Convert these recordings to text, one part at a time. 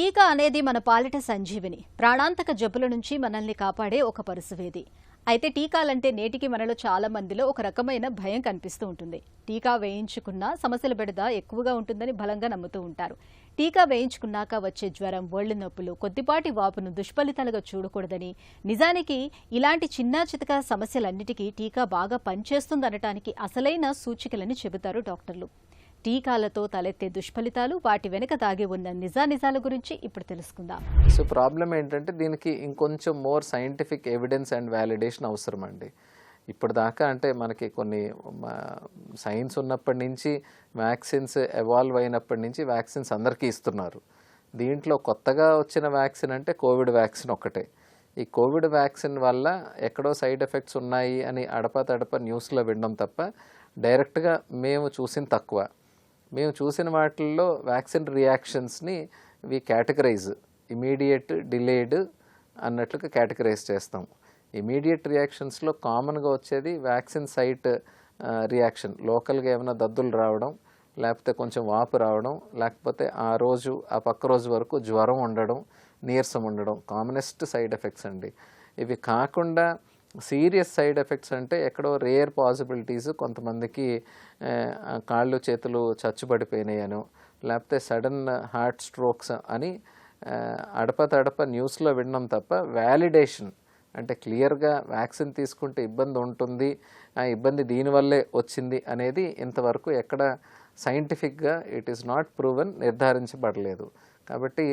టీకా అనేది మన పాలిట సంజీవిని. ప్రాణాంతక జబ్బుల నుంచి మనల్ని కాపాడే ఒక పరుసవేది. అయితే టీకాలంటే నేటికి మనలో చాలా మందిలో ఒక రకమైన భయం కనిపిస్తూ ఉంటుంది. టీకా వేయించుకున్నా సమస్యల బెడద ఎక్కువగా ఉంటుందని బలంగా నమ్ముతూ ఉంటారు. టీకా వేయించుకున్నాక వచ్చే జ్వరం, ఒళ్ళు నొప్పులు, కొద్దిపాటి వాపును దుష్ఫలితాలుగా చూడకూడదని, నిజానికి ఇలాంటి చిన్న చితక సమస్యలన్నిటికీ టీకా బాగా పనిచేస్తుందనటానికి అసలైన సూచికలని చెబుతారు డాక్టర్లు. టీకాలతో తలెత్తే దుష్ఫలితాలు, వాటి వెనుక దాగి ఉన్న నిజానిజాల గురించి ఇప్పుడు తెలుసుకుందాం. సో ప్రాబ్లం ఏంటంటే దీనికి ఇంకొంచెం more scientific evidence and validation అవసరం అండి. ఇప్పటిదాకా అంటే మనకి కొన్ని సైన్స్ ఉన్నప్పటి నుంచి వ్యాక్సిన్స్ ఎవాల్వ్ అయినప్పటి నుంచి వ్యాక్సిన్స్ అందరికీ ఇస్తున్నారు. దీంట్లో కొత్తగా వచ్చిన వ్యాక్సిన్ అంటే కోవిడ్ వ్యాక్సిన్ ఒక్కటే. ఈ కోవిడ్ వ్యాక్సిన్ వల్ల ఎక్కడో సైడ్ ఎఫెక్ట్స్ ఉన్నాయి అని అడపా న్యూస్లో వినడం తప్ప డైరెక్ట్గా మేము చూసిన తక్కువ. మేము చూసిన వాటిల్లో వ్యాక్సిన్ రియాక్షన్స్ని వి కేటగరైజ్ ఇమీడియట్, డిలేడ్ అన్నట్లుగా కేటగరైజ్ చేస్తాం. ఇమీడియట్ రియాక్షన్స్లో కామన్గా వచ్చేది వ్యాక్సిన్ సైట్ రియాక్షన్, లోకల్గా ఏమైనా దద్దులు రావడం, లేకపోతే కొంచెం వాపు రావడం, లేకపోతే ఆ పక్క రోజు వరకు జ్వరం ఉండడం, నీరసం ఉండడం కామనెస్ట్ సైడ్ ఎఫెక్ట్స్ అండి. ఇవి కాకుండా సీరియస్ సైడ్ ఎఫెక్ట్స్ అంటే ఎక్కడో రేర్ పాసిబిలిటీస్, కొంతమందికి కాళ్ళు చేతులు చచ్చుబడిపోయినాయను, లేకపోతే సడన్ హార్ట్ స్ట్రోక్స్ అని అడప న్యూస్లో విన్నాం తప్ప వ్యాలిడేషన్ అంటే క్లియర్గా వ్యాక్సిన్ తీసుకుంటే ఇబ్బంది ఉంటుంది, ఆ ఇబ్బంది దీనివల్లే వచ్చింది అనేది ఇంతవరకు ఎక్కడ సైంటిఫిక్గా ఇట్ ఈస్ నాట్ ప్రూవెన్, నిర్ధారించబడలేదు. కాబట్టి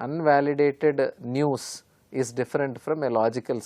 unvalidated news is different from a logical